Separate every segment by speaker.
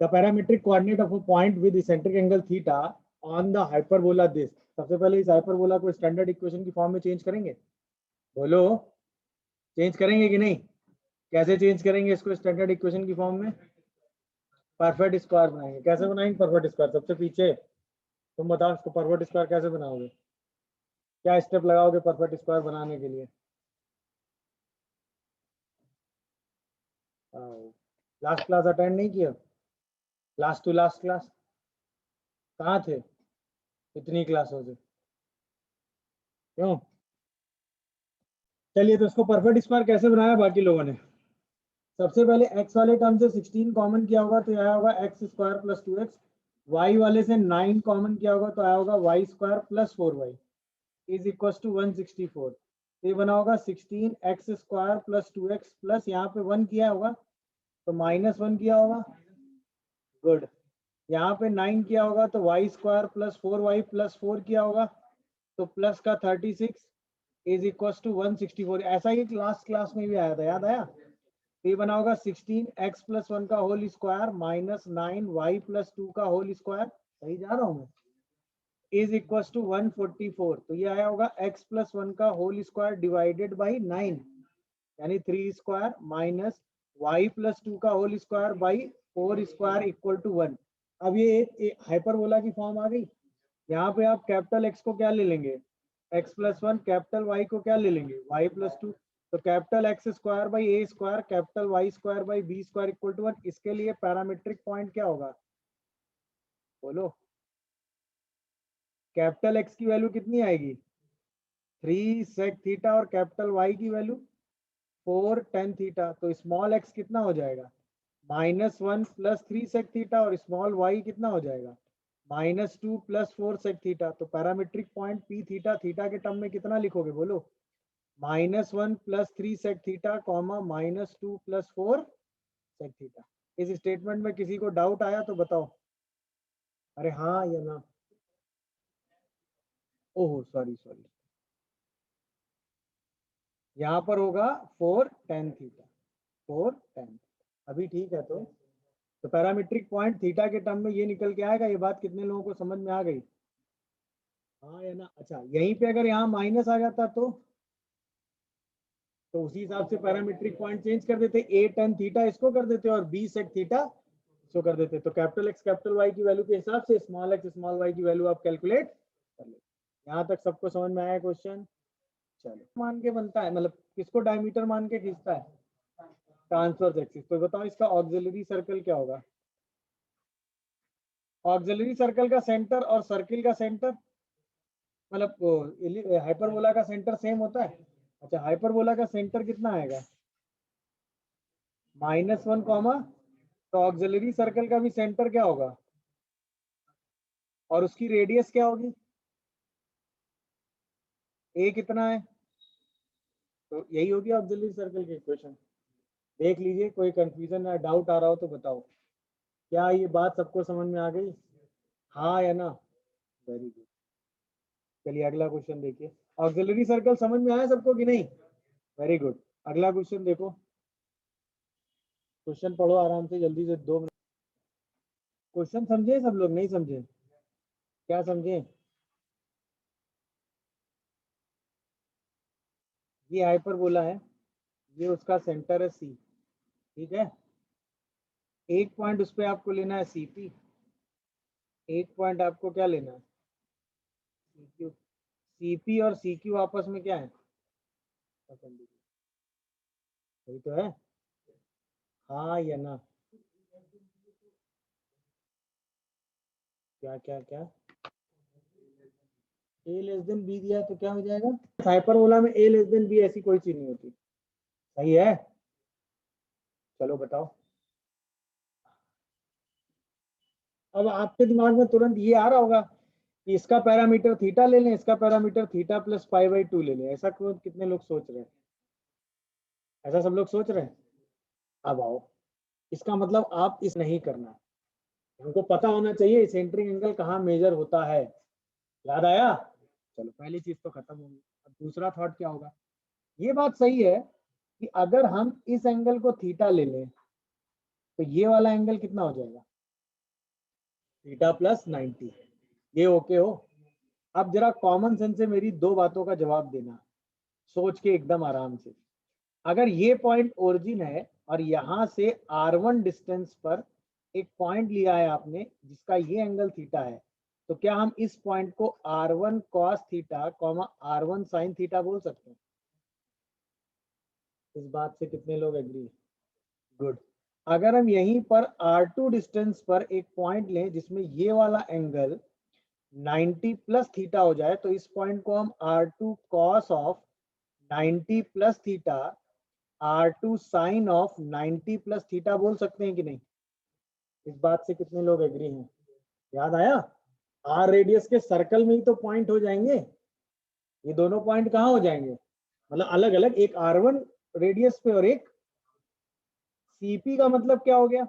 Speaker 1: The parametric coordinate of a point with eccentric angle theta on the hyperbola this. सबसे पहले इस hyperbola को standard equation की form में चेंज करेंगे। बोलो, चेंज करेंगे कि नहीं? कैसे चेंज करेंगे इसको स्टैंडर्ड इक्वेशन की फॉर्म में? परफेक्ट स्क्वायर बनाएंगे। कैसे बनाएंगे परफेक्ट स्क्वायर? सबसे पीछे तुम बताओ इसको परफेक्ट स्क्वायर कैसे बनाओगे? क्या स्टेप लगाओगे परफेक्ट स्क्वायर बनाने के लिए? लास्ट क्लास अटेंड नहीं किया? लास्ट टू लास्ट क्लास कहाँ थे इतनी क्लासों से? क्यों? चलिए, तो इसको परफेक्ट स्क्वायर कैसे बनाया बाकी लोगों ने? सबसे पहले x वाले टर्म से 16 कॉमन किया होगा तो आया होगा x square plus 2x। y वाले से 9 कॉमन किया होगा तो आया होगा y square plus 4y is equal to 164। ये बना होगा 16x square plus 2x plus यहाँ पे 1 किया होगा तो -1 किया होगा। गुड। यहाँ पे 9 किया होगा तो y square plus 4y plus 4 किया होगा तो प्लस का 36 इज इक्वल टू 164। ऐसा ही लास्ट क्लास में भी आया था, याद आया? ये बना होगा 16x प्लस 1 का whole square minus 9y plus 2 का होल स्क्वायर, सही जा रहा हूँ मैं, इज इक्वल टू 144। तो ये आया होगा x प्लस 1 का होल स्क्वायर डिवाइडेड बाई 9 यानी 3 स्क्वायर माइनस y प्लस 2 का whole square by 4 square equal to 1। अब ये एक हाइपरबोला की फॉर्म आ गई। यहाँ पे आप कैपिटल x को क्या ले लेंगे? x प्लस 1, कैपिटल y को क्या ले लेंगे? y plus 2। तो capital X square by A square capital Y square by B square equal to 1। इसके लिए पैरामीट्रिक पॉइंट क्या होगा? बोलो। कैपिटल एक्स की वैल्यू कितनी आएगी? 3 सेक थीटा और कैपिटल वाई की वैल्यू 4 टेन थीटा। तो स्मॉल एक्स कितना हो जाएगा? -1 प्लस 3 सेक थीटा और स्मॉल वाई कितना हो जाएगा? -2 प्लस 4 सेक थीटा। तो parametric point P theta theta के टर्म में कितना लिखोगे? बोलो। -1 plus 3 sec theta comma -2 plus 4 sec theta. इस स्टेटमेंट में किसी को डाउट आया तो बताओ। अरे हाँ या ना? ओहो सॉरी सॉरी, यहाँ पर होगा 4 टेन थीटा, 4 टेन। अभी ठीक है। तो पैरामीट्रिक पॉइंट थीटा के टर्म में ये निकल के आएगा। ये बात कितने लोगों को समझ में आ गई? हाँ या ना? अच्छा, यहीं पे अगर यहाँ माइनस आ जाता तो उसी हिसाब से पैरामीट्रिक पॉइंट चेंज कर देते। ए टेन थीटा इसको कर देते और बी सेक थीटा इसको कर देते। तो कैपिटल एक्स कैपिटल वाई की वैल्यू के हिसाब से स्मॉल एक्स स्मॉल वाई की वैल्यू आप कैलकुलेट कर ले। यहाँ तक सबको समझ में आया क्वेश्चन? चलो, मान के बनता है, मतलब किसको डायमीटर मान के खींचता है? Transverse axis. तो बताओ इसका ऑक्सिलरी सर्कल क्या होगा? ऑक्सिलरी सर्कल का सेंटर और सर्किल का सेंटर, मतलब हाइपरबोला का सेंटर सेम होता है। अच्छा, हाइपरबोला का सेंटर कितना आएगा? -1 कॉमा, तो ऑक्सिलरी सर्कल का भी सेंटर क्या होगा और उसकी रेडियस क्या होगी? ए कितना है? तो यही होगी ऑक्सिलरी सर्कल की इक्वेशन। देख लीजिए, कोई कंफ्यूजन या डाउट आ रहा हो तो बताओ। क्या ये बात सबको समझ में आ गई? हाँ या ना? Very good. चलिए अगला क्वेश्चन देखिए। ऑक्सिलरी सर्कल समझ में आया सबको कि नहीं? Very good. अगला क्वेश्चन देखो। क्वेश्चन पढ़ो आराम से, जल्दी से 2 मिनट। क्वेश्चन समझे सब लोग? नहीं समझे? क्या समझे? ये हाइपरबोला है, ये उसका सेंटर है सी, ठीक है। एक पॉइंट उस पर आपको लेना है सीपी, एक पॉइंट आपको क्या लेना है? सीक्यू। सीपी और सीक्यू आपस में क्या है? सही तो है? हाँ या ना? क्या क्या क्या? ए लेस देन बी दिया तो क्या हो जाएगा? हाइपरबोला में ए लेस देन बी ऐसी कोई चीज नहीं होती। सही है? चलो बताओ। अब आपके दिमाग में तुरंत ये आ रहा होगा कि इसका पैरामीटर थीटा ले लें, इसका पैरामीटर थीटा प्लस π/2 ले लें। ऐसा कितने लोग सोच रहे हैं? ऐसा सब लोग सोच रहे हैं? अब आओ, इसका मतलब आप इस नहीं करना, हमको पता होना चाहिए सेंटरिंग एंगल कहाँ मेजर होता है। याद आया? चलो, पहली चीज तो खत्म होगी। अब दूसरा थॉट क्या होगा? ये बात सही है कि अगर हम इस एंगल को थीटा ले लें तो ये वाला एंगल कितना हो जाएगा? थीटा प्लस 90, ये ओके हो। अब जरा कॉमन सेंस से मेरी दो बातों का जवाब देना, सोच के एकदम आराम से। अगर ये पॉइंट ओरिजिन है और यहाँ से R1 डिस्टेंस पर एक पॉइंट लिया है आपने जिसका ये एंगल थीटा है, तो क्या हम इस पॉइंट को R1 cos theta R1 sin theta बोल सकते हैं? इस बात से कितने लोग एग्री? गुड। अगर हम यहीं पर R2 डिस्टेंस पर एक पॉइंट लें जिसमें ये वाला एंगल 90 प्लस थीटा हो जाए, तो इस पॉइंट को हम R2 cos of 90 plus theta R2 sine of 90 plus theta बोल सकते हैं कि नहीं? इस बात से कितने लोग एग्री हैं? याद आया? R रेडियस के सर्कल में ही तो पॉइंट हो जाएंगे, ये दोनों पॉइंट कहाँ हो जाएंगे? मतलब अलग अलग, एक R1 रेडियस पे और एक CP का मतलब क्या हो गया?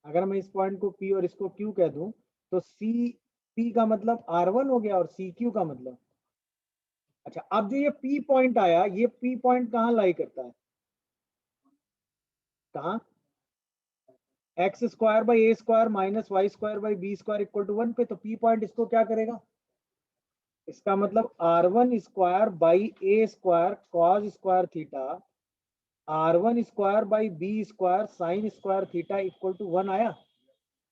Speaker 1: अगर मैं इस पॉइंट को P और इसको Q कह दूं तो CP का मतलब R1 हो गया और CQ का मतलब। अच्छा, अब जो ये P पॉइंट आया, ये P पॉइंट कहाँ लाई करता है? कहाँ? X square by A square minus Y square by B square equal to 1 पे, तो P पॉइंट इसको क्या करेगा? इसका मतलब R1 square by A square cos square theta R1 square by B square sine square theta equal to 1 आया।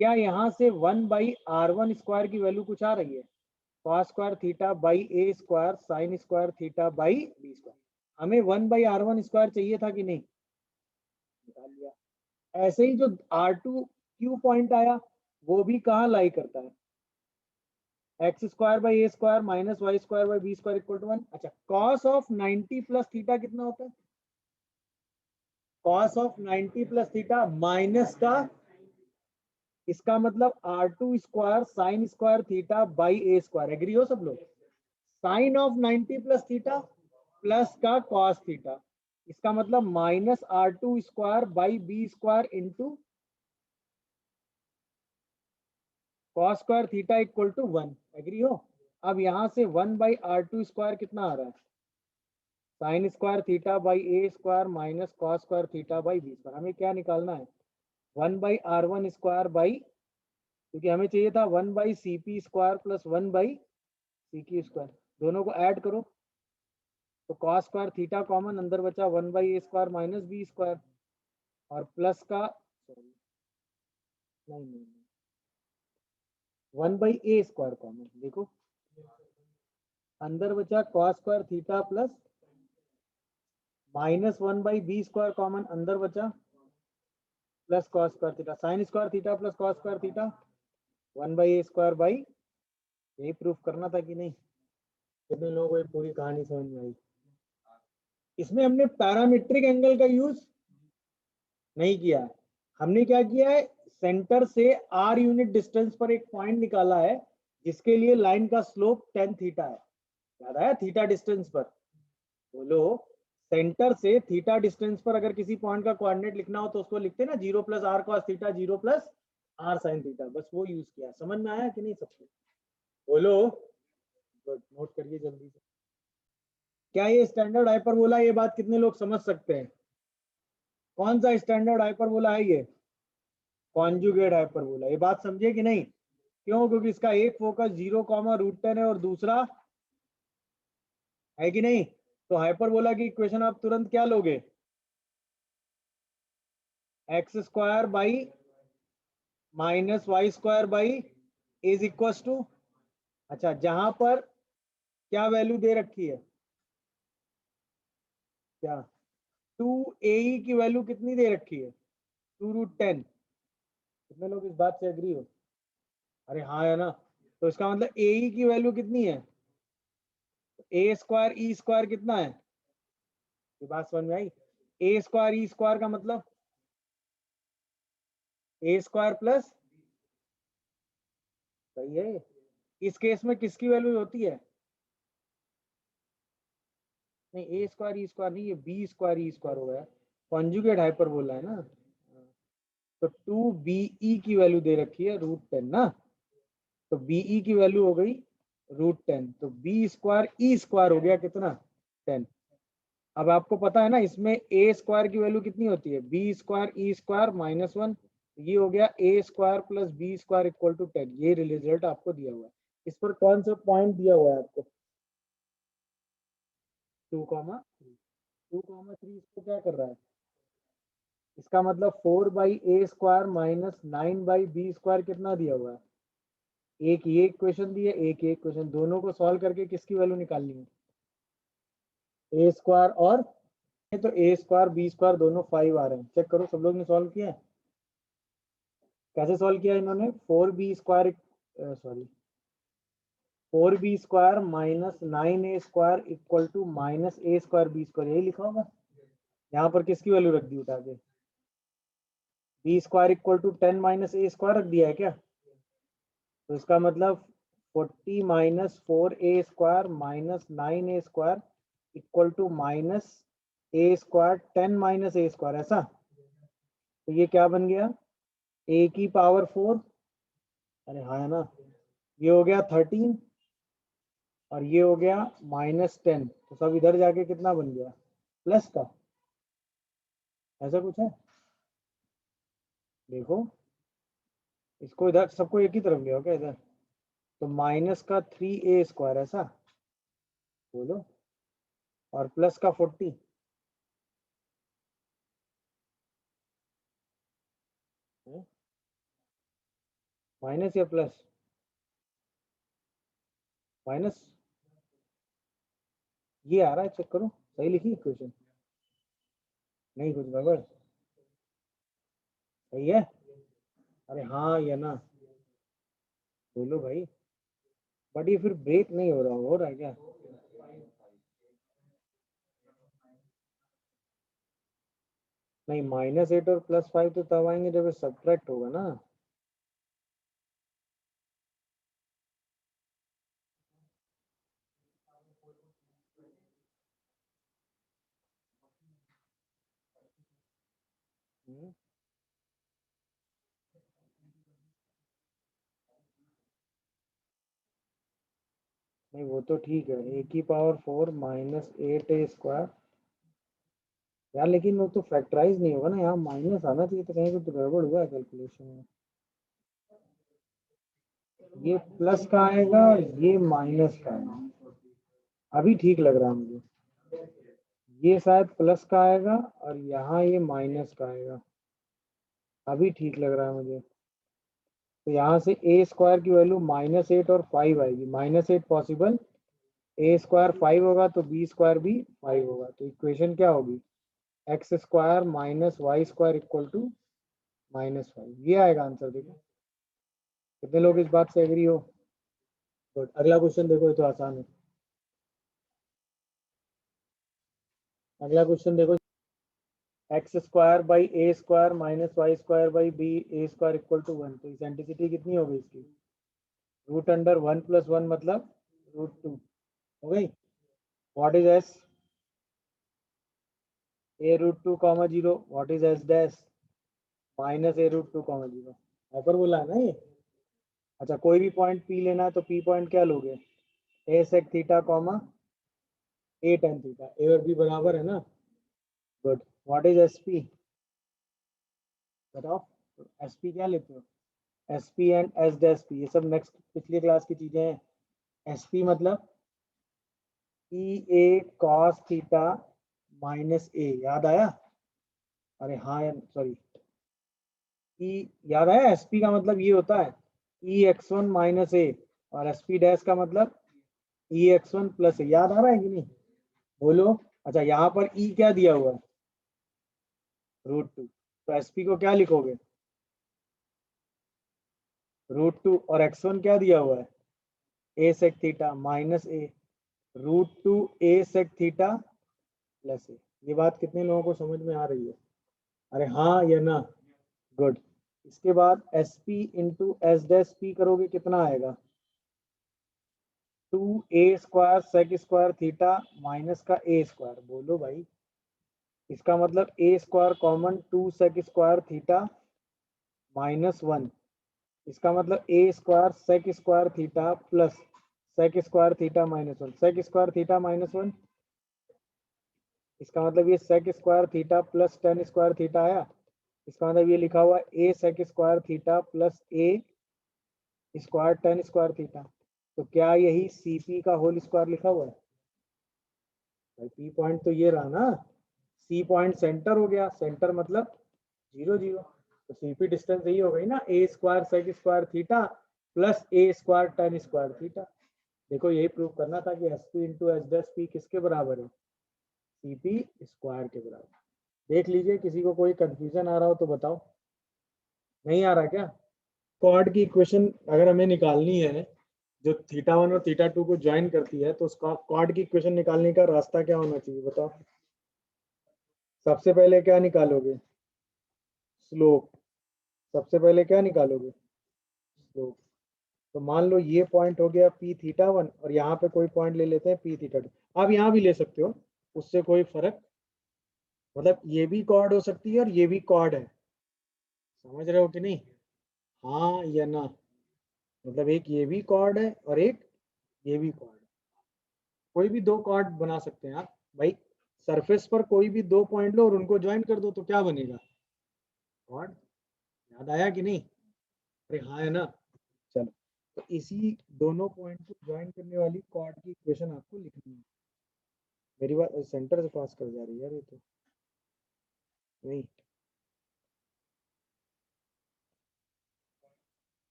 Speaker 1: क्या यहाँ से 1 बाई R1 स्क्वायर की वैल्यू कुछ आ रही है? Cos square theta by A square sine square theta by B square. हमें 1 बाई R1 स्क्वायर चाहिए था कि नहीं? निकाल लिया। ऐसे ही जो R2 Q पॉइंट आया वो भी कहाँ लाई करता है? X square by A square minus Y square by B square equal to 1। अच्छा, कॉस ऑफ 90 प्लस थीटा कितना होता है? Cos of 90 plus theta minus का, इसका मतलब R2 square sine square theta by A square. Agree हो सब लोग? Sine of 90 plus theta plus का कॉस थीटा, इसका मतलब minus R2 square by B square into cos square theta equal to 1। Agree हो? अब यहां से 1 बाई R2 स्क्वायर कितना आ रहा है? Sine square theta by A square minus cos square theta by B square. हमें क्या निकालना है? 1 बाई R1 स्क्वायर बाई, क्योंकि हमें चाहिए था 1 by CP square plus 1 by CQ square. दोनों को ऐड करो तो कॉस स्क्वायर थीटा कॉमन, अंदर बचा 1 by A square minus B square और प्लस का, सॉरी नहीं 1 बाई ए स्क्वायर कॉमन। देखो अंदर बचा cos square theta plus minus 1 by B square common, अंदर बचा plus cos square theta sine square theta plus cos square theta 1 by A square by, यही proof करना था कि नहीं? कितने लोगों को ये पूरी कहानी समझ में आई? इसमें हमने पैरामीट्रिक एंगल का यूज नहीं किया है। हमने क्या किया है? सेंटर से R यूनिट डिस्टेंस पर एक पॉइंट निकाला है जिसके लिए लाइन का स्लोप tan थीटा है। याद आया? थीटा डिस्टेंस पर बोलो, सेंटर से थीटा डिस्टेंस पर अगर किसी पॉइंट का कोऑर्डिनेट लिखना हो तो उसको लिखते हैं ना 0 plus R cos theta 0 plus R sin theta. बस वो यूज किया। समझ में आया कि नहीं सबको? बोलो, गुड, नोट करिए जल्दी से। क्या ये स्टैंडर्ड हाइपरबोला? ये बात कितने लोग समझ सकते हैं? कौन सा स्टैंडर्ड हाइपरबोला है ये? Conjugate hyperbola. ये बात समझिए कि नहीं? क्यों? क्योंकि इसका एक फोकस 0, √10 है और दूसरा है कि नहीं? तो हाइपरबोला की इक्वेशन आप तुरंत क्या लोगे? X square by minus Y square by is equal to, अच्छा जहां पर क्या वैल्यू दे रखी है? क्या 2AE की वैल्यू कितनी दे रखी है? 2√10। कितने लोग इस बात से एग्री हो? अरे हाँ है ना? तो इसका मतलब AE की वैल्यू कितनी है? ए स्क्वायर ई स्क्वायर कितना है? ये बात समझ में आई? ए स्क्वायर ई स्क्वायर का मतलब ए स्क्वायर प्लस, सही है। इस केस में किसकी वैल्यू होती है? नहीं, ए स्क्वायर ई स्क्वायर नहीं, ये बी स्क्वायर ई स्क्वायर हो गया। कॉन्जुगेट हाइपरबोला है ना। तो 2BE की वैल्यू दे रखी है √10 ना, तो BE की वैल्यू हो गई √10, तो बी स्क्वायर ई स्क्वायर हो गया कितना? 10। अब आपको पता है ना इसमें ए स्क्वायर की वैल्यू कितनी होती है? B square E square minus 1। ये हो गया A square plus B square equal to 10। ये रिजल्ट आपको दिया हुआ है। इस पर कौन सा पॉइंट दिया हुआ है आपको? 2,3। 2,3 इसको क्या कर रहा है? इसका मतलब 4/a² माइनस 9/b² कितना दिया हुआ है? एक ये इक्वेशन दी है, एक ये इक्वेशन, दोनों को सॉल्व करके किसकी वैल्यू निकालनी है? a² और तो a²b² दोनों 5 आ रहे हैं। चेक करो, सब लोग ने सॉल्व किया है? कैसे सॉल्व किया इन्होंने? 4b² minus 9a² equal to minus a²b², यही लिखा होगा। यहाँ पर किसकी वैल्यू रख दी उठा के? b² equal to 10 minus a² रख दिया है क्या? तो इसका मतलब 40 minus 4a² minus 9a² equal to minus a², 10 minus a², ऐसा। तो ये क्या बन गया? a की पावर 4, अरे हाँ है ना, ये हो गया 13 और ये हो गया -10। तो सब इधर जाके कितना बन गया? प्लस का। ऐसा कुछ है? देखो, इसको इधर सबको एक ही तरफ ले आओ क्या इधर? तो माइनस का 3a², ऐसा बोलो, और प्लस का 40। माइनस या प्लस? माइनस ये आ रहा है, चेक करो सही लिखी इक्वेशन, नहीं कुछ गड़बड़? सही है? अरे हाँ ये ना, बोलो भाई। बट ये फिर ब्रेक नहीं हो रहा है क्या? नहीं, -8 और +5 तो तब आएंगे जब सब्ट्रैक्ट होगा ना। नहीं वो तो ठीक है, a की पावर 4 माइनस 8a²। यार लेकिन वो तो फैक्टराइज नहीं होगा ना, यहाँ माइनस आना चाहिए, तो कहीं तो गड़बड़ हुआ है कैलकुलेशन में। ये प्लस का आएगा, ये माइनस का आएगा, अभी ठीक लग रहा है मुझे। ये शायद प्लस का आएगा और यहाँ ये माइनस का आएगा, अभी ठीक लग रहा है मुझे। तो यहाँ से a² की वैल्यू -8 और 5 आएगी। -8 पॉसिबल, a² 5 होगा तो b² भी 5 होगा। तो इक्वेशन क्या होगी? x² minus y² equal to -5। ये आएगा आंसर। देखो कितने लोग इस बात से एग्री हो? गुड। अगला क्वेश्चन देखो, ये तो आसान है। अगला क्वेश्चन देखो, x² by a² minus y² by b² equal to 1। तो इसेंट्रिसिटी कितनी हो गई इसकी? √1 + 1 मतलब √2 हो गई। What is s? a√2, 0। What is s dash? Minus a√2, 0। Hyper बोला है ना ये। अच्छा, कोई भी पॉइंट P लेना है तो P पॉइंट क्या लोगे? a sec theta comma a tan theta, a और b बराबर है ना। गुड। What is sp? बताओ। sp क्या लेते हो? sp and s dash p, ये सब नेक्स्ट पिछली क्लास की चीजें हैं। sp मतलब e a cos theta minus a, याद आया? अरे हाँ सॉरी, e याद आया? sp का मतलब ये होता है ex1 माइनस a, और sp डैश का मतलब ex1 प्लस a। याद आ रहा है कि नहीं? बोलो। अच्छा, यहाँ पर e क्या दिया हुआ है? √2। तो sp को क्या लिखोगे? √2, और x1 क्या दिया हुआ है? a sec theta minus a, √2 a sec theta plus a। ये बात कितने लोगों को समझ में आ रही है? अरे हाँ या ना? गुड। इसके बाद sp into S dash p करोगे, कितना आएगा? 2a² sec² थीटा माइनस का a²। बोलो भाई। इसका मतलब a² कॉमन 2 sec² थीटा -1। इसका मतलब a² sec² theta plus sec² theta -1, sec² theta -1। इसका मतलब ये sec² theta plus tan² theta आया। इसका मतलब ये लिखा हुआ ए सेक square theta plus A square tan square theta. तो क्या यही सीपी का होल स्क्वायर लिखा हुआ है? भाई पी पॉइंट तो ये रहा ना, सी पॉइंट सेंटर हो गया, सेंटर मतलब 0 0, तो सीपी डिस्टेंस यही हो गई ना, A square sec square theta plus A square tan square theta. देखो यही प्रूव करना था कि S P into H dash P किसके बराबर है? सीपी स्क्वायर के बराबर। देख लीजिए, किसी को कोई कंफ्यूजन आ रहा हो तो बताओ। नहीं आ रहा क्या? कॉर्ड की इक्वेशन अगर हमें निकालनी है जो थीटा वन और थीटा टू को ज्वाइन करती है, तो उसका कॉर्ड की इक्वेशन निकालने का रास्ता क्या होना चाहिए बताओ? सबसे पहले क्या निकालोगे? स्लोप। सबसे पहले क्या निकालोगे? स्लोप। तो मान लो ये पॉइंट हो गया पी थीटा वन, और यहाँ पे कोई पॉइंट ले लेते हैं पी थीटा टू। आप यहाँ भी ले सकते हो, उससे कोई फर्क, मतलब ये भी कॉर्ड हो सकती है और ये भी कॉर्ड है। समझ रहे हो कि नहीं? हाँ या ना? मतलब एक ये भी कॉर्ड है और एक ये भी कॉर्ड है। कोई भी दो कॉर्ड बना सकते हैं आप भाई। सरफेस पर कोई भी दो पॉइंट लो और उनको ज्वाइन कर दो तो क्या बनेगा? कॉर्ड। याद आया कि नहीं? अरे हाँ है ना? चलो, तो इसी दोनों पॉइंट को ज्वाइन करने वाली कॉर्ड की इक्वेशन आपको लिखनी है। मेरी बात सेंटर से पास कर जा रही है यार, ये तो नहीं।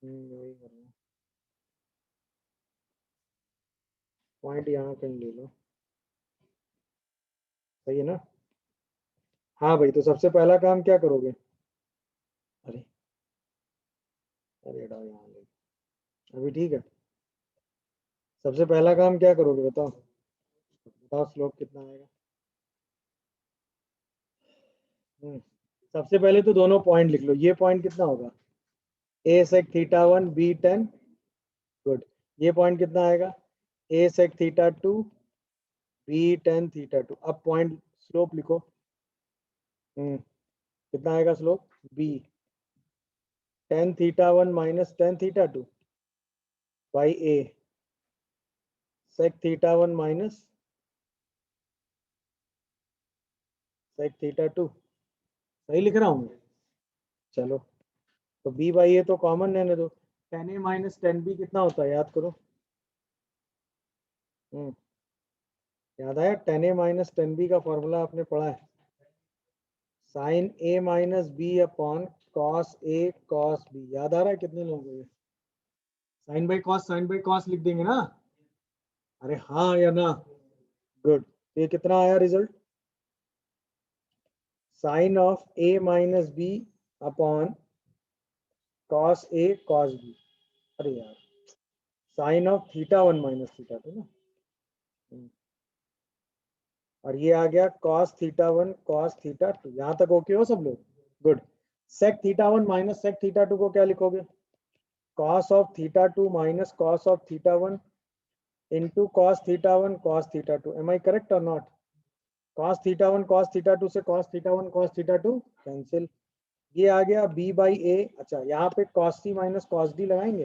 Speaker 1: वही कर रहा हूँ, पॉइंट यहाँ कहीं ले लो। सही है ना? हाँ भाई, तो सबसे पहला काम क्या करोगे? अरे अरे हटाओ, यहाँ ले। अभी ठीक है। सबसे पहला काम क्या करोगे बताओ? बताओ स्लोप कितना आएगा? सबसे पहले तो दोनों पॉइंट लिख लो। ये पॉइंट कितना होगा? A sec theta one B tan. Good. ये पॉइंट कितना आएगा? A sec theta two B tan theta two. अब पॉइंट स्लोप लिखो। कितना आएगा slope? B tan theta one minus ten theta two by A sec theta one minus sec theta two. सही लिख रहा हूँ मैं? चलो, तो बी बाई ए तो कॉमन रहने दो। टेन ए माइनस टेन बी कितना होता है याद करो? याद आया? टेन ए माइनस टेन बी का फॉर्मूला आपने पढ़ा है, sign A minus B upon cos A cos B. याद आ रहा है कितने लोगों को? ये साइन बाई कॉस लिख देंगे ना? अरे हाँ या ना? गुड। ये कितना आया result? Sine of A minus B upon cos A cos B. अरे यार, sine of theta one minus theta two ना। और ये आ गया cos theta one cos theta two. यहां तक ओके हो सब लोग? Good. Sec theta one minus sec theta two को क्या लिखोगे? Cos of theta two minus cos of theta one into cos theta one cos theta two. Am I correct और not? Cos theta one cos theta two से cos theta one cos theta two cancel. ये आ गया B by A. अच्छा, यहाँ पे cos C minus cos D लगाएंगे।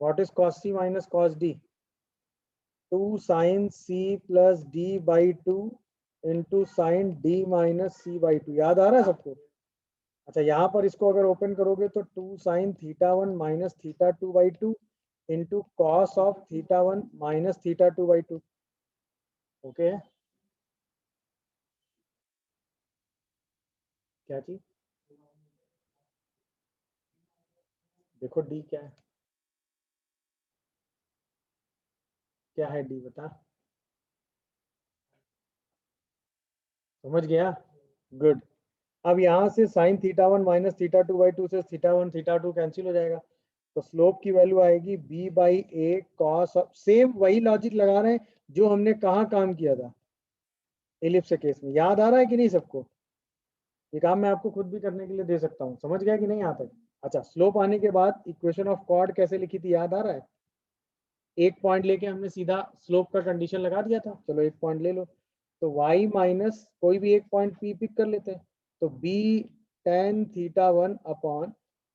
Speaker 1: What is cos C minus cos D? Two sine C plus D by two into sine D minus C by two. याद आ रहा है सबको? अच्छा, यहाँ पर इसको अगर ओपन करोगे तो two sine theta one minus theta two by two into cos of theta one minus theta two by two. Okay, क्या चीज? देखो डी क्या है? क्या है डी बता? समझ गया? गुड। अब यहाँ से sine theta one minus theta two by two से theta one theta two cancel हो जाएगा। तो स्लोप की वैल्यू आएगी B by A cos. Same वही लॉजिक लगा रहे हैं जो हमने कहाँ काम किया था, एलिप्स के केस में। याद आ रहा है कि नहीं सबको? ये काम मैं आपको खुद भी करने के लिए दे सकता हूँ। समझ गया कि नहीं यहाँ तक? अच्छा, स्लोप आने के बाद इक्वेशन ऑफ कॉर्ड कैसे लिखी थी याद आ रहा है? एक पॉइंट लेके हमने सीधा स्लोप का कंडीशन लगा दिया था। चलो एक पॉइंट ले लो, तो y माइनस कोई भी एक पॉइंट p पिक कर लेते हैं। तो b tan theta one upon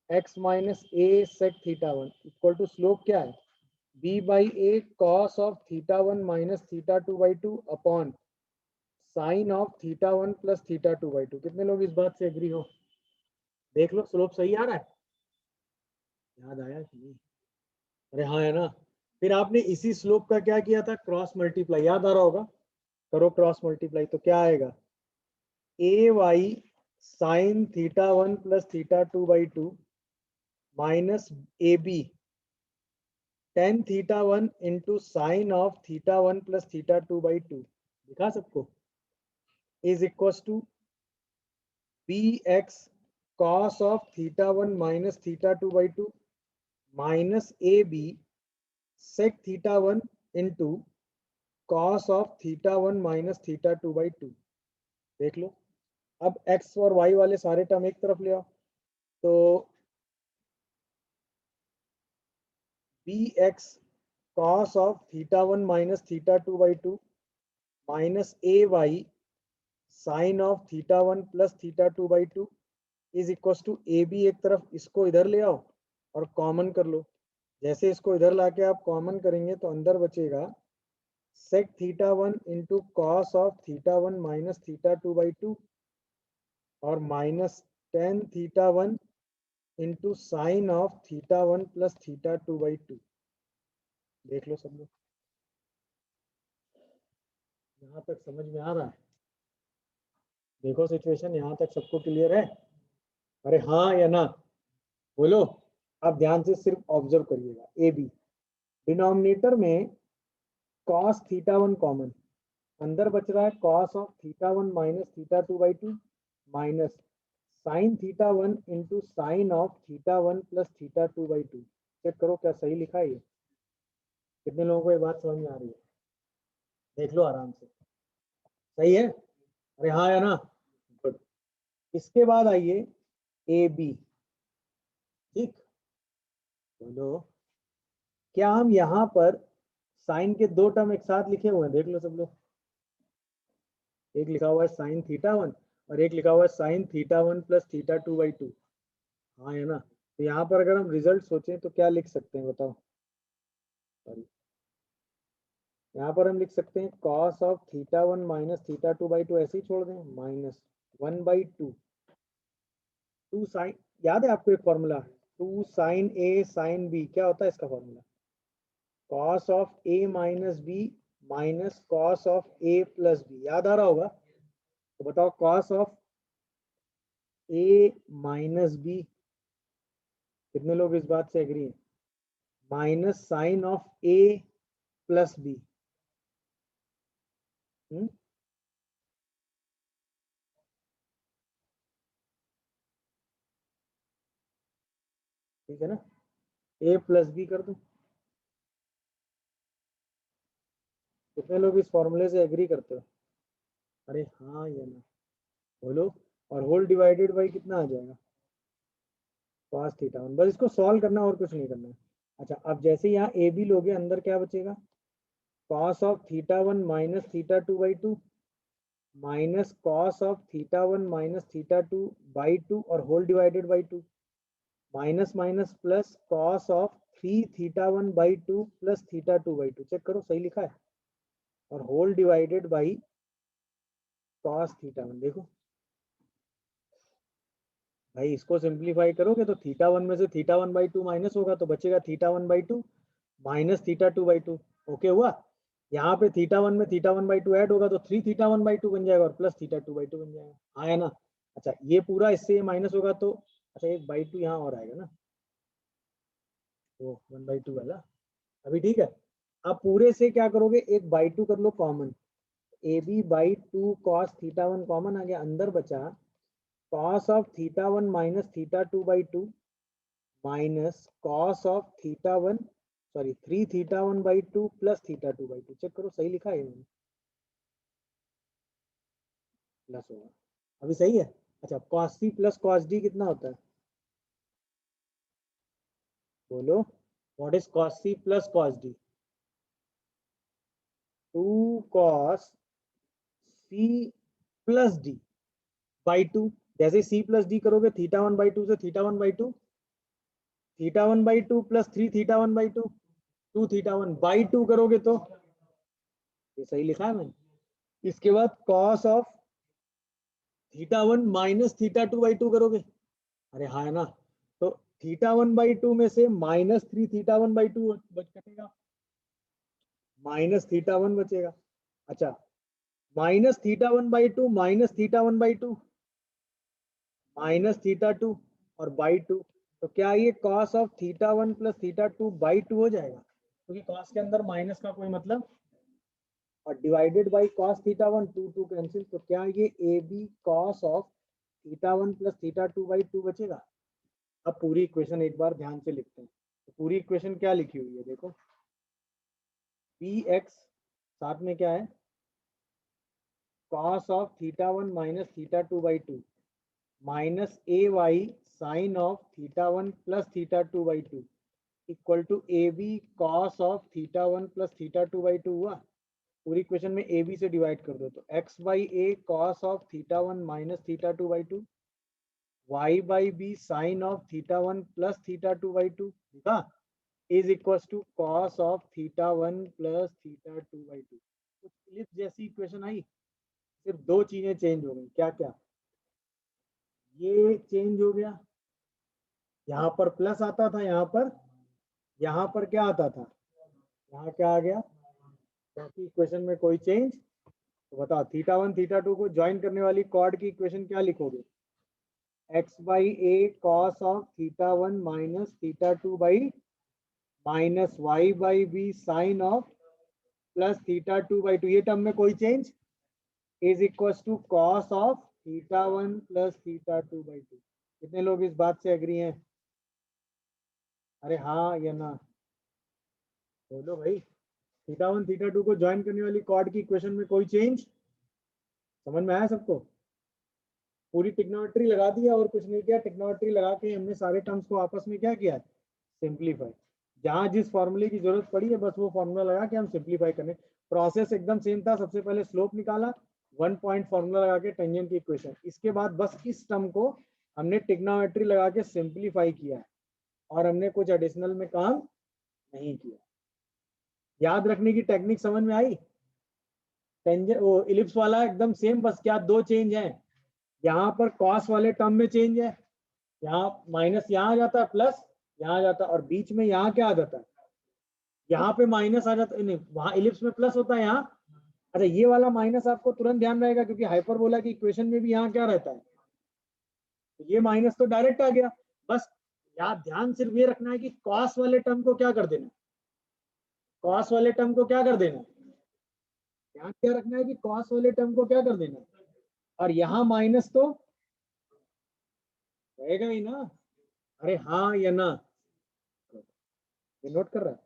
Speaker 1: x minus a sec theta one equal to slope क्या है? b by A cos of theta one minus theta two by two upon sine of theta one plus theta two by two. कितने लोग इस बात से agree हो? देख लो slope सही आ रहा है, याद आया कि नहीं? अरे हाँ है ना। फिर आपने इसी स्लोप का क्या किया था, क्रॉस मल्टीप्लाई, याद आ रहा होगा। करो क्रॉस मल्टीप्लाई, तो क्या आएगा, A Y sine theta 1 plus theta 2 by 2 minus A B tan theta 1 into sine of theta 1 plus theta 2 by 2, दिखा सबको, is equal to B X cos of theta 1 minus theta 2 by 2 minus A B sec theta 1 into cos of theta 1 minus theta 2 by 2। देख लो, अब x और y वाले सारे term एक तरफ ले आओ, तो B X cos of theta 1 minus theta 2 by 2 minus A Y sine of theta 1 plus theta 2 by 2 is equal to A B, एक तरफ इसको इधर ले आओ और कॉमन कर लो। जैसे इसको इधर लाके आप कॉमन करेंगे तो अंदर बचेगा sec theta 1 into cos of theta 1 minus theta 2 by 2 और minus ten theta 1 into sine of theta 1 plus theta 2 by 2। देख लो सब लोग, यहाँ तक समझ में आ रहा है? देखो सिचुएशन यहाँ तक सबको क्लियर है? अरे हाँ या ना बोलो। आप ध्यान से सिर्फ ऑब्जर्व करिएगा, ए बी डिनोमिनेटर में कॉस थीटा 1 कॉमन, अंदर बच रहा है cos of theta 1 minus theta 2 by 2 minus sine theta 1 into sine of theta 1 plus theta 2 by 2। Check करो क्या सही लिखा है ये, कितने लोगों को ये बात समझ में आ रही है? देख लो आराम से, सही है? अरे हाँ या ना, गुड। इसके बाद आइए ए बी, ठीक, बोलो क्या हम यहाँ पर साइन के दो टर्म एक साथ लिखे हुए हैं, देख लो सब लोग, एक लिखा हुआ है साइन थीटा 1 और एक लिखा हुआ है sign theta 1 plus theta 2 by 2, हाँ है ना? तो यहाँ पर अगर हम रिजल्ट सोचें तो क्या लिख सकते हैं बताओ? यहाँ पर हम लिख सकते हैं cos of theta 1 minus theta 2 by 2, ऐसे ही छोड़ दें, माइनस 1 बाई 2 टू साइन, याद है आपको एक formula, 2 sine A sine B, क्या होता है इसका formula, cos of A minus B minus cos of A plus B, याद आ रहा होगा? तो बताओ cos of A minus B, कितने लोग इस बात से एग्री हैं, minus sine of A plus B. ठीक है ना, ए प्लस बी कर दो। कितने लोग इस फॉर्मूले से एग्री करते हो? अरे हाँ या ना बोलो। और होल डिवाइडेड बाई कितना आ जाएगा, कॉस थीटा 1, बस इसको सॉल्व करना और कुछ नहीं करना है। अच्छा, अब जैसे यहाँ ए बी लोगे, अंदर क्या बचेगा, cos of theta 1 minus theta 2 by 2 minus cos of theta 1 minus theta 2 by 2 और whole divided by 2 minus minus plus cos of 3 theta 1 by 2 plus theta 2 by 2, check करो सही लिखा है, और whole divided by cos theta 1। देखो भाई, इसको simplify करोगे तो थीटा 1 में से थीटा 1 बाई 2 माइनस होगा तो बचेगा theta 1 by 2 minus theta 2 by 2। Okay हुआ? यहाँ पे थीटा 1 में थीटा 1 बाई 2 ऐड होगा तो 3 थीटा 1 बाई 2 बन जाएगा और प्लस थीटा 2 बाई 2 बन जाएगा, हाँ है ना? अच्छा, ये पूरा इससे माइनस होगा तो अच्छा, एक बाई 2 यहाँ और आएगा ना, वो 1 बाई 2 वाला, अभी ठीक है। अब पूरे से क्या करोगे, एक बाई 2 कर लो common, A B by 2 cos theta 1 common आ गया, अंदर बचा cos of theta 1 minus theta 2 by 2 minus cos of theta 1 sorry 3 theta 1 by 2 plus theta 2 by 2, check करो सही लिखा है मैंने, प्लस होगा, अभी सही है? अच्छा, cos C plus cos D कितना होता है, बोलो, what is cos C plus cos D, 2 cos C plus D by 2, जैसे सी प्लस डी करोगे थीटा 1 बाई 2 से theta 1 by 2, theta 1 by 2 plus 3 theta 1 by 2, 2 theta 1 by 2 करोगे तो ये सही लिखा है मैंने। इसके बाद cos of theta 1 minus theta 2 by 2 करोगे, अरे हाँ है ना, तो θ1/2 में से -3 θ1/2 बच कटेगा, -θ1 बचेगा। अच्छा, -θ1/2 -θ1/2 -θ2 और /2, तो क्या ये cos ऑफ θ1 + θ2/2 हो जाएगा, क्योंकि cos के अंदर माइनस का कोई मतलब, और डिवाइडेड बाई cos θ1, 2 कैंसिल, तो क्या ये AB cos ऑफ θ1 + θ2/2 बचेगा। अब पूरी इक्वेशन एक बार ध्यान से लिखते हैं, तो पूरी इक्वेशन क्या लिखी हुई है देखो, Px साथ में क्या है, cos of θ1 - θ2/2 minus AY sine of θ1 + θ2/2 equal to AB cos of θ1 + θ2/2 हुआ। पूरी इक्वेशन में AB से डिवाइड कर दो, तो x/a cos of θ1 - θ2/2 y/b sine of θ1 + θ2/2 लिखा, is equal to cos of θ1 + θ2/2। कुछ इलिप्स जैसी इक्वेशन आई, सिर्फ दो चीजें चेंज हो गई, क्या क्या, ये चेंज हो गया, यहाँ पर प्लस आता था, यहाँ पर क्या आता था, यहाँ क्या आ गया, बाकी इक्वेशन में कोई चेंज। तो बताओ θ1 θ2 को ज्वाइन करने वाली कॉर्ड की इक्वेशन क्या लिखोगे, x/a cos of θ1 - θ2 minus y/b sine of plus θ2/2, ये टर्म में कोई change, is equal to cos of θ1 + θ2/2। कितने लोग इस बात से एग्री हैं, अरे हाँ या ना, बोलो भाई। θ1 θ2 को ज्वाइन करने वाली कॉर्ड की इक्वेशन में कोई चेंज, समझ में आया सबको। पूरी टिग्नोमेट्री लगा दिया और कुछ नहीं किया, टिग्नोमेट्री लगा के हमने सारे टर्म्स को आपस में क्या किया, सिंप्लीफाई। जहां जिस फॉर्मूले की जरूरत पड़ी है बस वो फॉर्मूला लगा के हम सिंप्लीफाई करने, प्रोसेस एकदम सेम था। सबसे पहले स्लोप निकाला, 1 पॉइंट फॉर्मूला लगा के टेंजेंट की इक्वेशन, इसके बाद बस इस टर्म को हमने टिग्नोमेट्री लगा के सिंप्लीफाई किया है, और हमने कुछ एडिशनल में काम नहीं किया। याद रखने की टेक्निक समझ में आई, टेंजेंट वो इलिप्स वाला एकदम सेम, बस क्या दो चेंज है, यहाँ पर कॉस वाले टर्म में चेंज है, यहाँ माइनस यहाँ आ जाता है, प्लस यहाँ आ जाता है, और बीच में यहाँ क्या आ जाता है, यहाँ पे माइनस आ जाता है, नहीं वहां इलिप्स में प्लस होता है यहाँ। अच्छा, ये वाला माइनस आपको तुरंत ध्यान रहेगा, क्योंकि हाइपरबोला की इक्वेशन में भी यहाँ क्या रहता है, तो ये माइनस तो डायरेक्ट आ गया। बस याद ध्यान सिर्फ ये रखना है कि कॉस वाले टर्म को क्या कर देना, कॉस वाले टर्म को क्या कर देना, ध्यान क्या रखना है कि कॉस वाले टर्म को क्या कर देना, और यहाँ माइनस तो रहेगा ही ना। अरे हाँ या ना, ये नोट कर रहा है,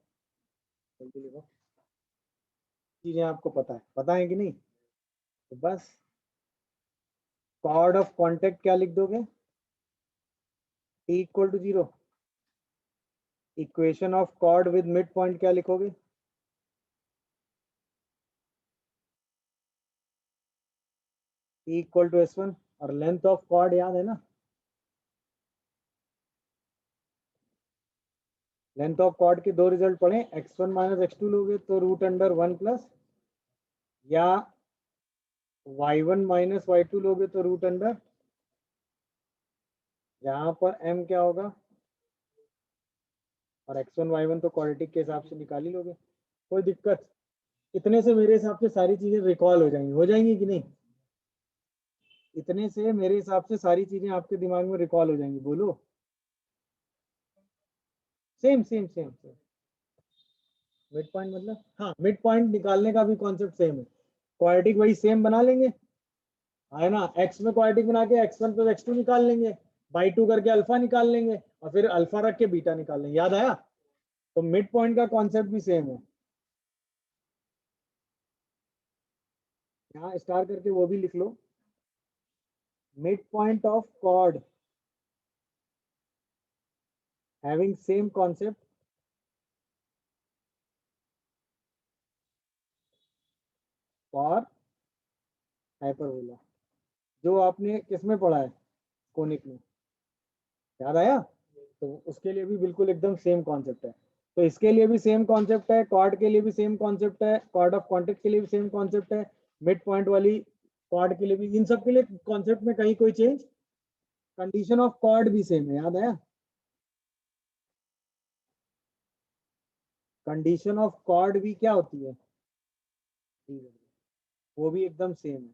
Speaker 1: जल्दी लिखो, चीजें आपको पता है कि नहीं, तो बस कॉर्ड ऑफ कॉन्टेक्ट क्या लिख दोगे, t equal to 0। Equation of chord with midpoint क्या लिखोगे, t इक्वल टू s1, और लेंथ ऑफ कॉर्ड याद है ना, लेंथ ऑफ कॉर्ड के दो रिजल्ट पढ़े, x1 - x2 लोगे तो √1 प्लस, या y1 - y2 लोगे तो √, यहाँ पर m क्या होगा, और x1 y1 तो क्वाड्रेटिक के हिसाब से निकाल ही लोगे, कोई दिक्कत। इतने से मेरे हिसाब से सारी चीजें रिकॉल हो जाएंगी कि नहीं, इतने से मेरे हिसाब से सारी चीजें आपके दिमाग में रिकॉल हो जाएंगी, बोलो। Same same same same, mid point मतलब, हाँ मिड पॉइंट निकालने का भी कॉन्सेप्ट सेम है, क्वाड्रेटिक वही सेम बना लेंगे, है ना, x में क्वाड्रेटिक बना के x1 + x2 निकाल लेंगे, बाई 2 करके अल्फा निकाल लेंगे, और फिर अल्फा रख के बीटा निकाल लेंगे, याद आया। तो मिड पॉइंट का कॉन्सेप्ट भी सेम है, यहाँ स्टार करके वो भी लिख लो, mid point of chord having same concept for hyperbola, जो आपने किसमें पढ़ा है, कोनिक में, याद आया। तो उसके लिए भी बिल्कुल एकदम सेम कॉन्सेप्ट है, तो इसके लिए भी सेम कॉन्सेप्ट है, कॉर्ड के लिए भी सेम कॉन्सेप्ट है, कॉर्ड ऑफ कॉन्टेक्ट के लिए भी सेम कॉन्सेप्ट है, मिड पॉइंट वाली कॉर्ड के लिए भी, इन सब के लिए कॉन्सेप्ट में कहीं कोई चेंज कंडीशन ऑफ कॉर्ड भी सेम है, याद है? कंडीशन ऑफ कॉर्ड भी क्या होती है? वो भी एकदम सेम है।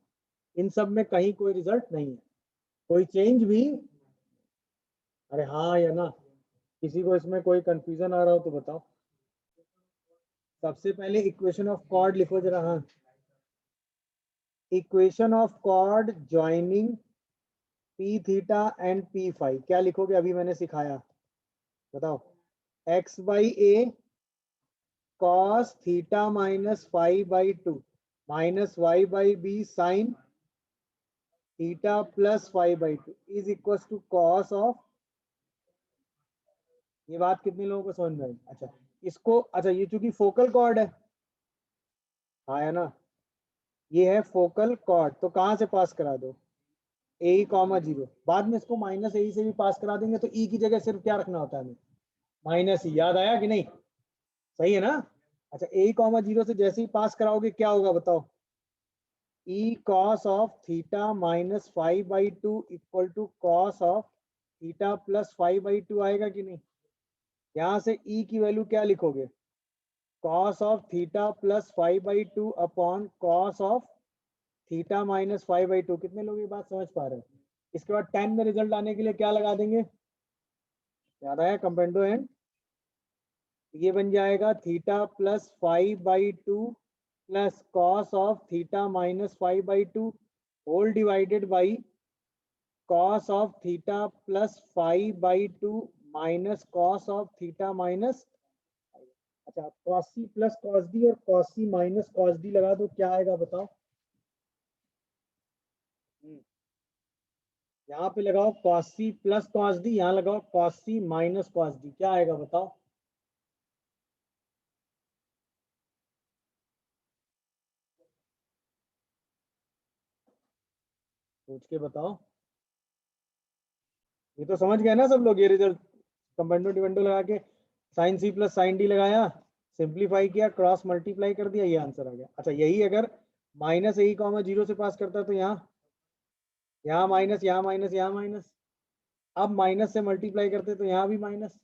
Speaker 1: इन सब में कहीं कोई रिजल्ट नहीं है, कोई चेंज भी। अरे हाँ या ना? किसी को इसमें कोई कंफ्यूजन आ रहा हो तो बताओ। सबसे पहले इक्वेशन ऑफ कॉर्ड लिखो जरा। हाँ, equation of chord joining P theta and P five क्या लिखोगे? अभी मैंने सिखाया, बताओ। X by A cos theta minus five by two minus Y by B sine theta plus five by two is equal to cos of. ये बात कितने लोगों को समझ में आई? अच्छा, इसको, अच्छा ये चूंकि फोकल कॉर्ड है, हाँ है ना, ये है फोकल कॉर्ड, तो कहाँ से पास करा दो? ए कॉमा जीरो। बाद में इसको माइनस ए से भी पास करा देंगे, तो ई की जगह सिर्फ क्या रखना होता है हमें? माइनस ई। याद आया कि नहीं? सही है ना? अच्छा, ए कॉमा जीरो से जैसे ही पास कराओगे क्या होगा बताओ? E cos of theta minus five by two equal to cos of theta plus five by two आएगा कि नहीं? यहाँ से ई की वैल्यू क्या लिखोगे? Cos of theta plus five by two upon cos of theta minus five by two. कितने लोग ये बात समझ पा रहे हैं? इसके बाद 10 में रिजल्ट आने के लिए क्या लगा देंगे? याद आया? Componendo and. ये बन जाएगा theta plus five by two plus cos of theta minus five by two whole divided by cos of theta plus five by two minus cos of theta minus. अच्छा, cos C plus cos D और cos C minus cos D लगा दो, क्या आएगा बताओ? यहाँ पे लगाओ cos C plus cos D, यहाँ लगाओ cos C minus cos D, क्या आएगा बताओ? सोच के बताओ। ये तो समझ गए ना सब लोग? ये रिजल्ट कंपेंडो डिवेंडो लगा के sine C plus sine D लगाया, सिंप्लीफाई किया, क्रॉस मल्टीप्लाई कर दिया, ये आंसर आ गया। अच्छा, यही अगर माइनस ए कॉमा जीरो से पास करता है तो यहाँ माइनस, यहाँ माइनस, यहाँ माइनस। अब माइनस से मल्टीप्लाई करते तो यहाँ भी माइनस,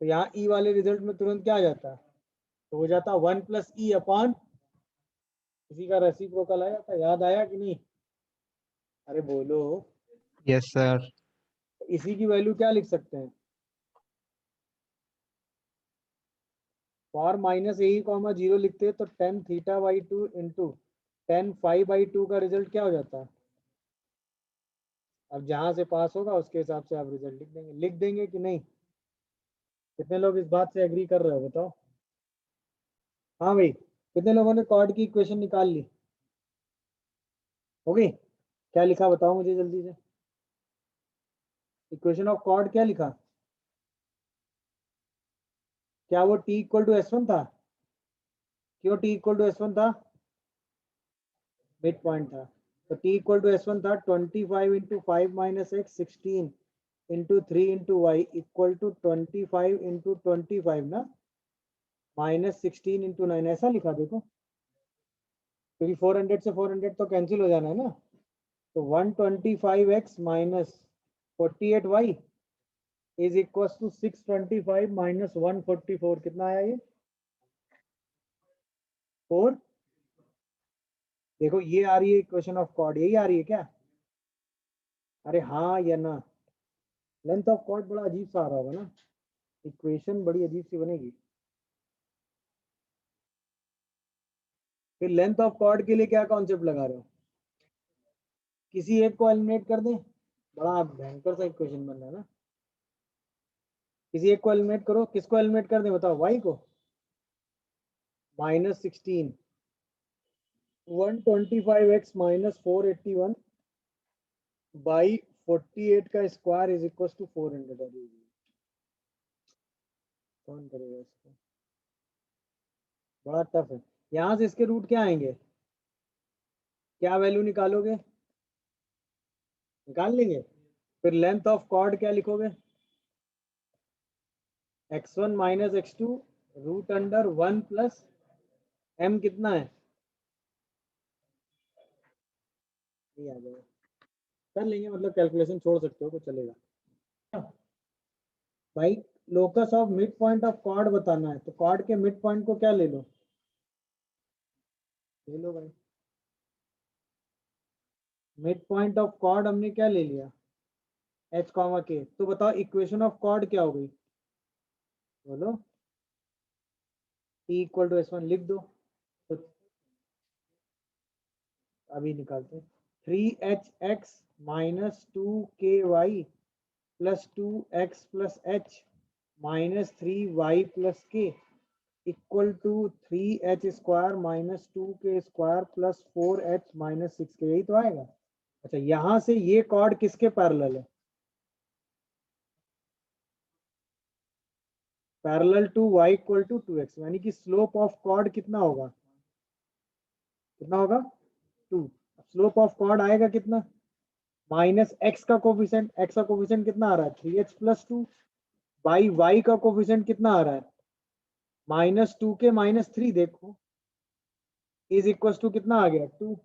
Speaker 1: तो यहाँ ई वाले रिजल्ट में तुरंत क्या आ जाता है? तो हो जाता वन प्लस ई अपॉन इसी का रेसिप्रोकल आ जाता है। याद आया कि नहीं? अरे बोलो।
Speaker 2: Yes sir.
Speaker 1: इसी की वैल्यू क्या लिख सकते हैं? For minus A comma zero लिखते हैं तो tan theta by two into ten five by to का रिजल्ट क्या हो जाता है? अब जहां से पास होगा उसके हिसाब से आप रिजल्ट लिख देंगे कि नहीं? कितने लोग इस बात से एग्री कर रहे हो बताओ? हाँ भाई, कितने लोगों ने कॉर्ड की इक्वेशन निकाल ली? हो गई? क्या लिखा बताओ मुझे जल्दी से? इक्वेशन ऑफ कॉर्ड क्या लिखा? क्या वो t equal to S one था? क्यों t equal to S one था? मिड पॉइंट था। तो t equal to S one था 25 into five minus X 16 into three into Y equal to 25 into 25 ना माइनस 16 इंटू नाइन, ऐसा लिखा देखो, क्योंकि 400 से 400 तो कैंसिल हो जाना है ना। तो 125x minus 48y is equal to 625 minus 144। कितना आया ये? 4। देखो ये आ रही है इक्वेशन ऑफ कॉर्ड, यही आ रही है क्या? अरे हाँ या ना? लेंथ ऑफ कॉर्ड बड़ा अजीब सा आ रहा होगा ना, इक्वेशन बड़ी अजीब सी बनेगी। फिर लेंथ ऑफ कॉर्ड के लिए क्या कॉन्सेप्ट लगा रहे हो? किसी एक को एलिमिनेट कर दें? बड़ा भयंकर सा इक्वेशन बन रहा है ना। किसी एक को एलिमिनेट करो, किसको एलिमिनेट कर दें बताओ? वाई को। माइनस 16 125x माइनस 481 बाई 48 का स्क्वायर इज इक्वल टू 400। कौन करेगा इसको? बड़ा टफ है। यहाँ से इसके रूट क्या आएंगे? क्या वैल्यू निकालोगे? निकाल लेंगे। फिर लेंथ ऑफ कॉर्ड क्या लिखोगे? x1 minus x2 root under 1 plus m कितना है? ये आ जाएगा। कर लेंगे, मतलब कैलकुलेशन छोड़ सकते हो तो चलेगा भाई। Locus of mid point of chord बताना है, तो कॉर्ड के मिड पॉइंट को क्या ले लो भाई। मिड पॉइंट ऑफ कॉर्ड हमने क्या ले लिया, एच कॉमा के। तो बताओ इक्वेशन ऑफ कॉर्ड क्या हो गई, बोलो। T equal to S one लिख दो, तो अभी निकालते हैं। 3hx minus 2ky plus 2x plus H minus 3y plus K equal to 3h square minus 2k square plus 4h minus 6k, यही तो आएगा। अच्छा, यहां से ये कॉर्ड किसके पैरेलल है, parallel to y equal to 2x, यानी कि स्लोप ऑफ कॉर्ड कितना होगा, कितना होगा 2। स्लोप ऑफ कॉर्ड आएगा कितना, माइनस x का कोफिशिएंट, x का कोफिशिएंट कितना आ रहा है 3h प्लस 2, बाई y का कोफिशिएंट कितना आ रहा है माइनस 2k माइनस 3, देखो इज इक्वल टू कितना आ गया 2।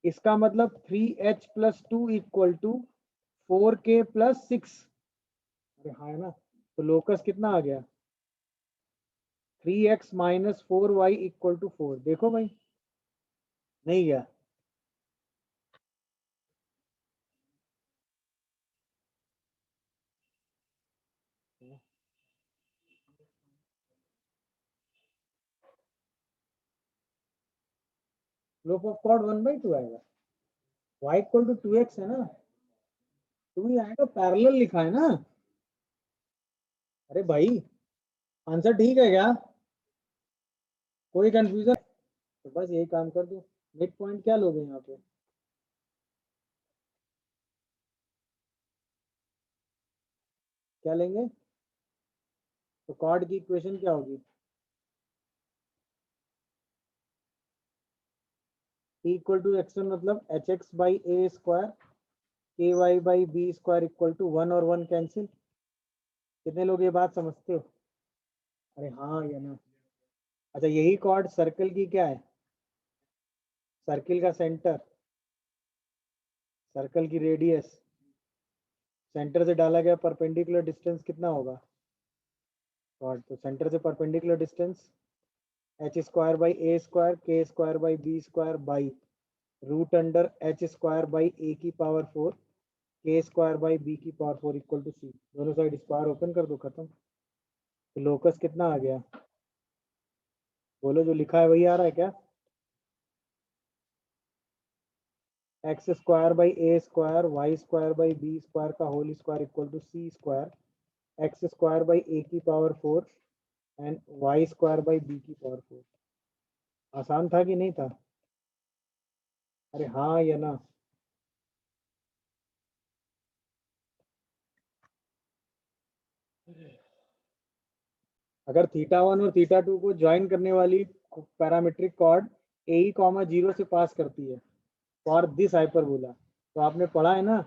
Speaker 1: इसका मतलब 3h plus 2 equal to 4k plus 6। अरे हाँ है ना, तो लोकस कितना आ गया 3x minus 4y equal to 4, देखो भाई नहीं गया। स्लोप ऑफ कॉर्ड 1/2 आएगा, y इक्वल टू 2x है ना, 2 ही आएगा, पैरेलल लिखा है ना। अरे भाई आंसर ठीक है क्या, कोई कंफ्यूजन, तो बस यही काम कर दो। मिड पॉइंट क्या लोगे यहाँ पे, क्या लेंगे, तो कॉर्ड की इक्वेशन क्या होगी, t इक्वल टू एक्स मतलब H X by A square K Y by B square equal to 1 और 1 कैंसिल। कितने लोग ये बात समझते हो, अरे हाँ या ना। अच्छा, यही कॉर्ड सर्कल की क्या है, सर्किल का सेंटर, सर्कल की रेडियस, सेंटर से डाला गया परपेंडिकुलर डिस्टेंस कितना होगा कॉर्ड, तो सेंटर से perpendicular distance H square by A square K square by B square by root under H square by A की power 4 K square by B की पावर 4 इक्वल टू सी। दोनों side square open कर दो, खत्म। तो locus कितना आ गया, बोलो जो लिखा है वही आ रहा है क्या, X square by A square Y square by B square का whole square equal to C square X square by A की power 4 and Y square by B की पावर 4। आसान था कि नहीं था, अरे हाँ या ना। अगर थीटा 1 और थीटा 2 को ज्वाइन करने वाली पैरामीट्रिक कॉर्ड ए कॉमा 0 से पास करती है फॉर दिस हाइपरबोला, तो आपने पढ़ा है ना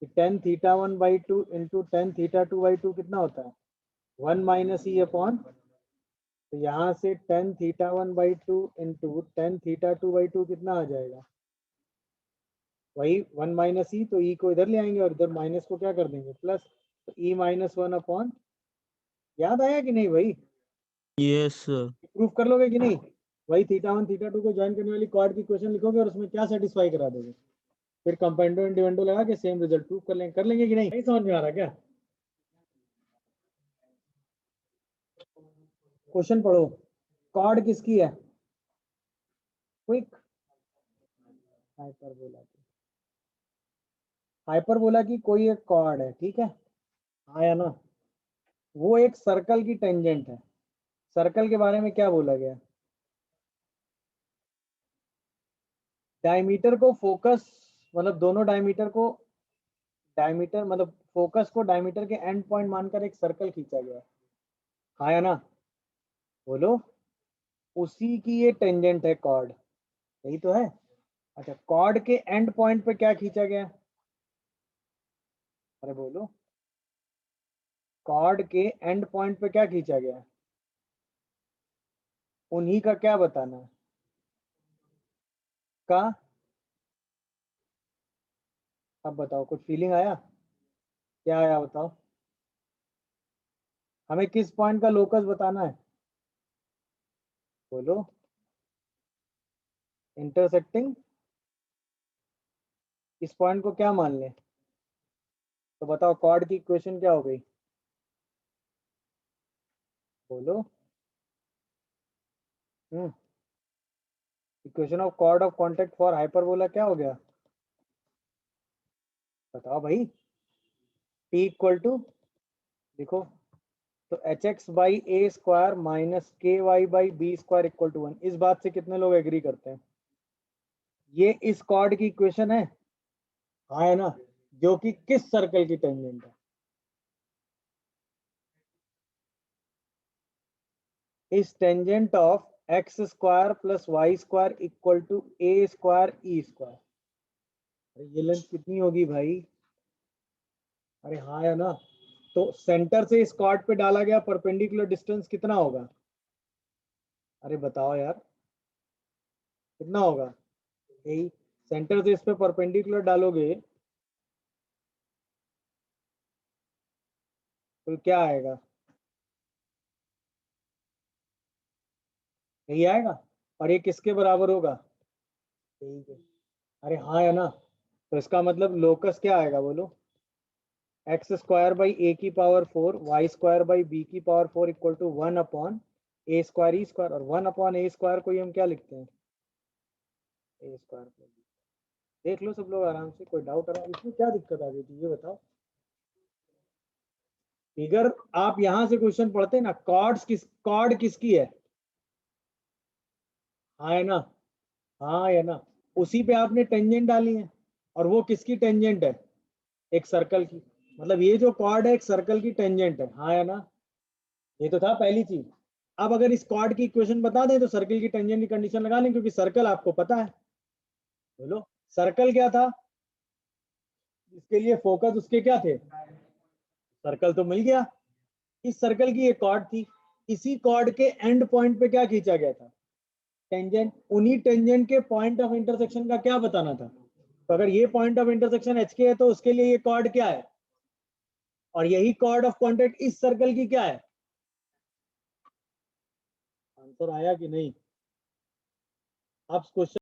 Speaker 1: कि tan theta 1/2 into tan theta 2/2 कितना होता है 1 माइनस ई अपॉन, तो यहाँ से tan theta 1/2 into tan theta 2/2 कितना आ जाएगा, वही 1 माइनस ई, तो ई को इधर ले आएंगे और इधर माइनस को क्या कर देंगे प्लस, तो ई माइनस 1 अपॉन, याद आया कि नहीं भाई,
Speaker 3: यस सर।
Speaker 1: प्रूफ कर लोगे कि नहीं, वही थीटा 1 थीटा 2 को ज्वाइन करने वाली कॉर्ड की क्वेश्चन लिखोगे और उसमें क्या सेटिस्फाई करा दोगे, फिर कंपाउंडो एंड डिविडेंडो लगा के सेम रिजल्ट प्रूफ कर लेंगे कि नहीं समझ में आ रहा क्या, क्वेश्चन पढ़ो। कॉर्ड किसकी है, क्विक, हाइपरबोला की, हाइपरबोला की कोई एक कॉर्ड है, ठीक है, हाँ या ना। वो एक सर्कल की टेंजेंट है, सर्कल के बारे में क्या बोला गया, डायमीटर को फोकस, मतलब दोनों डायमीटर को, डायमीटर मतलब फोकस को डायमीटर के एंड पॉइंट मानकर एक सर्कल खींचा गया है, हाँ या ना, बोलो। उसी की ये टेंजेंट है कॉर्ड, यही तो है। अच्छा, कॉर्ड के एंड पॉइंट पे क्या खींचा गया, अरे बोलो, कॉर्ड के एंड पॉइंट पे क्या खींचा गया, उन्हीं का क्या बताना है, का, अब बताओ, कुछ फीलिंग आया? क्या आया बताओ? हमें किस पॉइंट का लोकस बताना है? बोलो। इंटरसेक्टिंग। इस पॉइंट को क्या मान लें? तो बताओ कॉर्ड की इक्वेशन क्या हो गई? बोलो। Equation of chord of contact for hyperbola क्या हो गया? बताओ भाई। टी इक्वल टू, देखो, तो H X by A square minus K Y by B square equal to 1। इस बात से कितने लोग एग्री करते हैं? ये इस कॉर्ड की इक्वेशन है, हाँ है ना, जो कि किस सर्कल की टेंजेंट है? इस tangent of X square plus Y square equal to A square E square. ये लेंथ कितनी होगी भाई? अरे हाँ है ना, तो सेंटर से इस कॉर्ड पे डाला गया परपेंडिकुलर डिस्टेंस कितना होगा? अरे बताओ यार, कितना होगा? यही, सेंटर से इस पे परपेंडिकुलर डालोगे तो क्या आएगा? यही आएगा। और ये किसके बराबर होगा? यही के। अरे हाँ है ना, तो इसका मतलब लोकस क्या आएगा बोलो? एक्स स्क्वायर बाई ए की power 4 Y square by B की power 4 equal to 1 upon A square E square. और 1 अपॉन ए स्क्वायर को ही हम क्या लिखते हैं? ए स्क्वायर। देख लो सब लोग आराम से, कोई डाउट आ रहा है इसमें? क्या दिक्कत आ गई थी ये बताओ? फिगर आप यहां से क्वेश्चन पढ़ते हैं ना, कॉर्ड किसकी है? हाँ है ना, हाँ है ना, उसी पे आपने टेंजेंट डाली है। और वो किसकी टेंजेंट है? एक सर्कल की। मतलब ये जो कॉर्ड है एक सर्कल की टेंजेंट है, हाँ है ना। ये तो था पहली चीज। अब अगर इस कॉर्ड की इक्वेशन बता दें तो सर्कल की टेंजेंट की कंडीशन लगा लें, क्योंकि सर्कल आपको पता है। बोलो, सर्कल क्या था? इसके लिए फोकस उसके क्या थे? सर्कल तो मिल गया। इस सर्कल की एक कॉर्ड थी, इसी कॉर्ड के एंड पॉइंट पे क्या खींचा गया था? टेंजेंट। उन्हीं टेंजेंट के पॉइंट ऑफ इंटरसेक्शन का क्या बताना था? तो अगर ये पॉइंट ऑफ इंटरसेक्शन एच के है तो उसके लिए ये कॉर्ड क्या है? और यही कॉर्ड ऑफ कॉन्टेक्ट इस सर्कल की क्या है? आंसर आया कि नहीं? अब क्वेश्चन